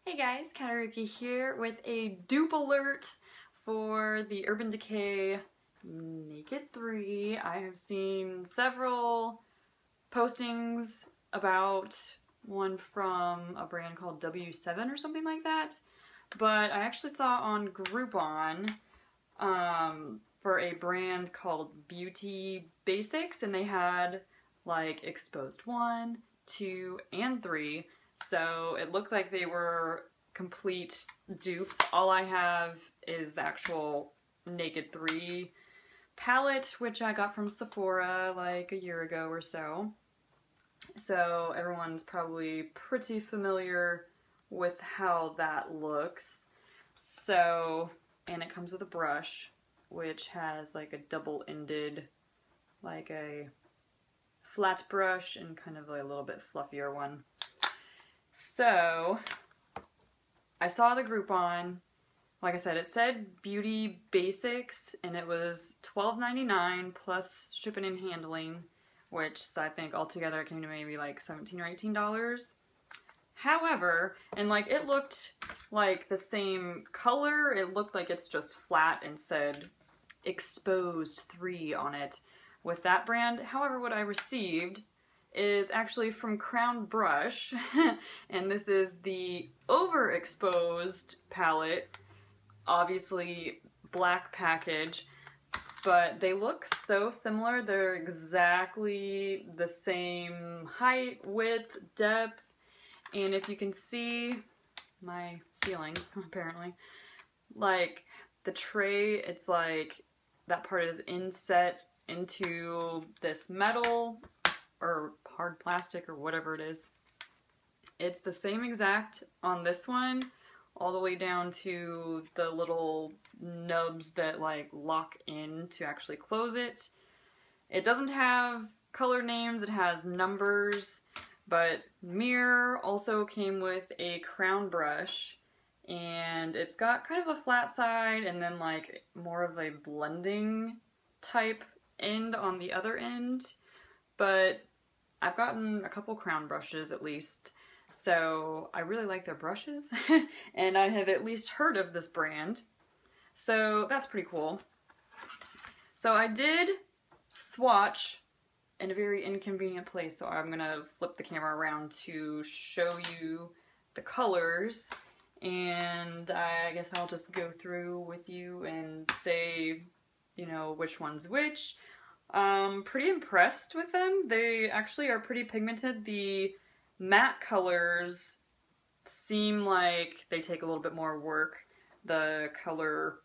Hey guys, Kataruki here with a dupe alert for the Urban Decay Naked 3. I have seen several postings about one from a brand called W7 or something like that, but I actually saw on Groupon for a brand called Beauty Basics, and they had like exposed 1, 2, and 3. So it looked like they were complete dupes. All I have is the actual Naked 3 palette, which I got from Sephora like a year ago or so. So everyone's probably pretty familiar with how that looks. So, and it comes with a brush, which has like a double-ended, like a flat brush and kind of a little bit fluffier one. So, I saw the Groupon. Like I said, it said Beauty Basics, and it was $12.99 plus shipping and handling, which I think altogether came to maybe like $17 or $18. However, and like it looked like the same color, it looked like it's just flat and said exposed 3 on it with that brand. However, what I received is actually from Crown Brush, and this is the overexposed palette, obviously black package, but they look so similar. They're exactly the same height, width, depth, and if you can see my ceiling, apparently, like the tray, it's like that part is inset into this metal or hard plastic or whatever it is. It's the same exact on this one, all the way down to the little nubs that like lock in to actually close it. It doesn't have color names, it has numbers, but mirror also came with a crown brush, and it's got kind of a flat side and then like more of a blending type end on the other end. But I've gotten a couple crown brushes at least, so I really like their brushes, and I have at least heard of this brand, so that's pretty cool. So I did swatch in a very inconvenient place, so I'm gonna flip the camera around to show you the colors, and I guess I'll just go through with you and say, you know, which one's which. Pretty impressed with them. They actually are pretty pigmented. The matte colors seem like they take a little bit more work. The color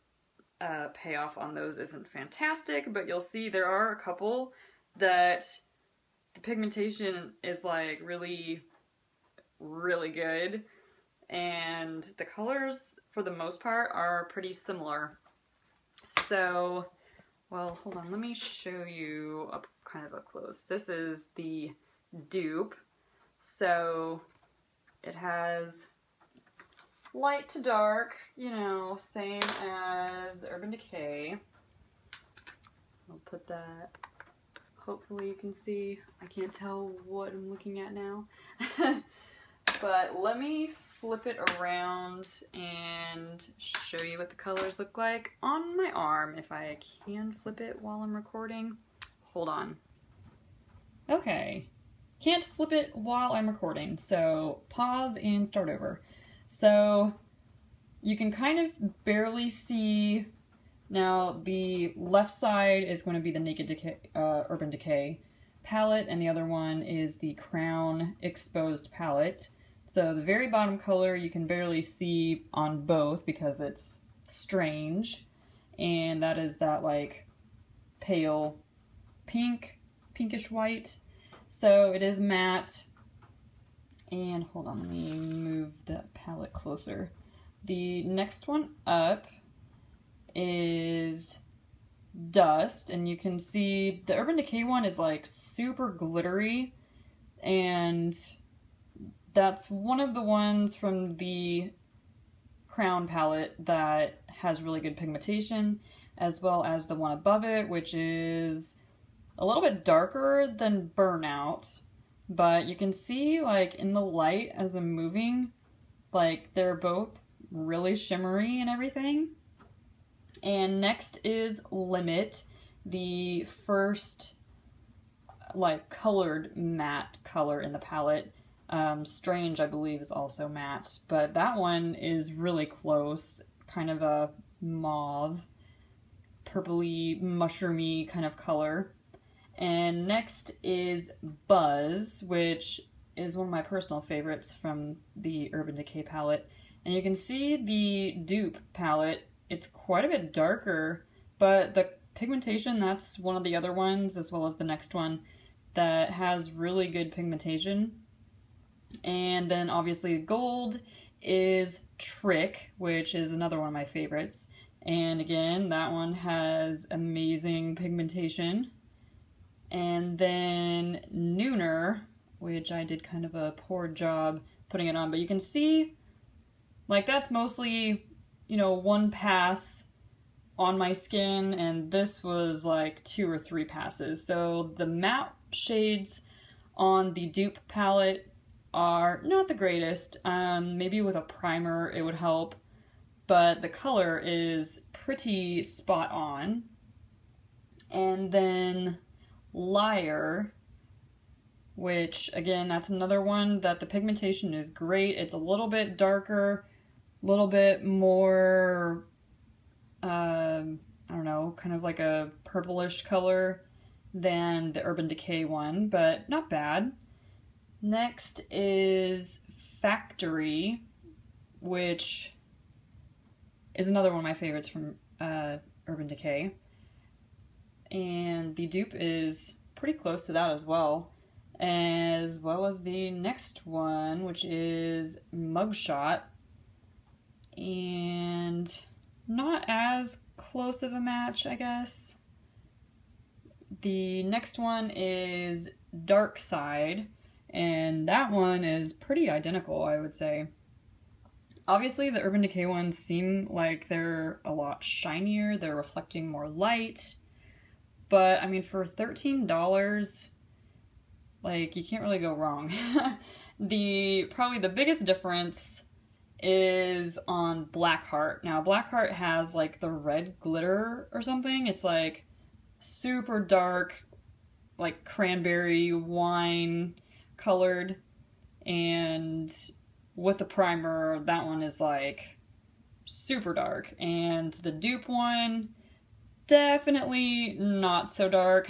payoff on those isn't fantastic, but you'll see there are a couple that the pigmentation is like really, really good, and the colors for the most part are pretty similar. So, well, hold on, let me show you up kind of up close. This is the dupe. So it has light to dark, you know, same as Urban Decay. I'll put that, hopefully you can see. I can't tell what I'm looking at now. But let me flip it around and show you what the colors look like on my arm, if I can flip it while I'm recording. Hold on. Okay, can't flip it while I'm recording, so pause and start over. So you can kind of barely see. Now the left side is going to be the Naked Decay, Urban Decay palette, and the other one is the Crown Exposed palette. So the very bottom color you can barely see on both because it's strange, and that is that like pale pink, pinkish white. So it is matte, and hold on, let me move the palette closer. The next one up is Dust, and you can see the Urban Decay one is like super glittery, and that's one of the ones from the Crown palette that has really good pigmentation, as well as the one above it, which is a little bit darker than Burnout, but you can see like in the light as I'm moving, Like, they're both really shimmery and everything. And next is Limit, the first like colored matte color in the palette. Strange, I believe, is also matte, but that one is really close, kind of a mauve, purpley, mushroomy kind of color. And next is Buzz, which is one of my personal favorites from the Urban Decay palette. And you can see the Dupe palette, it's quite a bit darker, but the pigmentation, that's one of the other ones, as well as the next one, that has really good pigmentation. And then obviously gold is Trick, which is another one of my favorites. And again, that one has amazing pigmentation. And then Nooner, which I did kind of a poor job putting it on, but you can see, like, that's mostly, you know, one pass on my skin, and this was like 2 or 3 passes. So the matte shades on the Dupe palette are not the greatest. Maybe with a primer it would help, but the color is pretty spot on. And then Liar, which again, that's another one that the pigmentation is great. It's a little bit darker, a little bit more, I don't know, kind of like a purplish color than the Urban Decay one, but not bad. Next is Factory, which is another one of my favorites from Urban Decay. And the Dupe is pretty close to that as well as the next one, which is Mugshot. And not as close of a match, I guess. The next one is Dark Side, and that one is pretty identical, I would say. Obviously, the Urban Decay ones seem like they're a lot shinier, they're reflecting more light, but I mean, for $13, like, you can't really go wrong. Probably the biggest difference is on Blackheart. Now, Blackheart has like the red glitter or something. It's like super dark, like cranberry wine colored, and with the primer, that one is like super dark. And the Dupe one, definitely not so dark.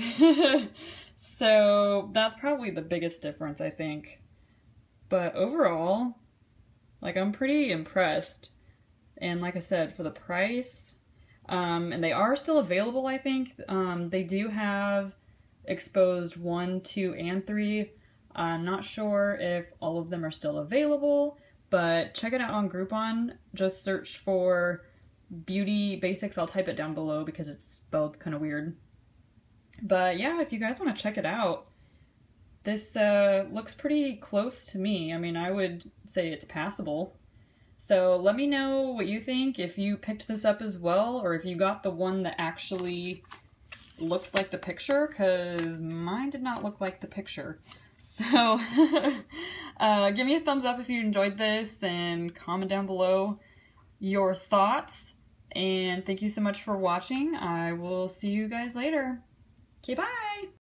So that's probably the biggest difference, I think. But overall, like, I'm pretty impressed. And like I said, for the price, and they are still available, I think. They do have exposed 1, 2, and 3. I'm not sure if all of them are still available, but check it out on Groupon. Just search for Beauty Basics. I'll type it down below because it's spelled kind of weird. But yeah, if you guys want to check it out, this looks pretty close to me. I mean, I would say it's passable. So let me know what you think, if you picked this up as well, or if you got the one that actually looked like the picture, because mine did not look like the picture. So give me a thumbs up if you enjoyed this, and comment down below your thoughts. And thank you so much for watching. I will see you guys later. Okay, bye!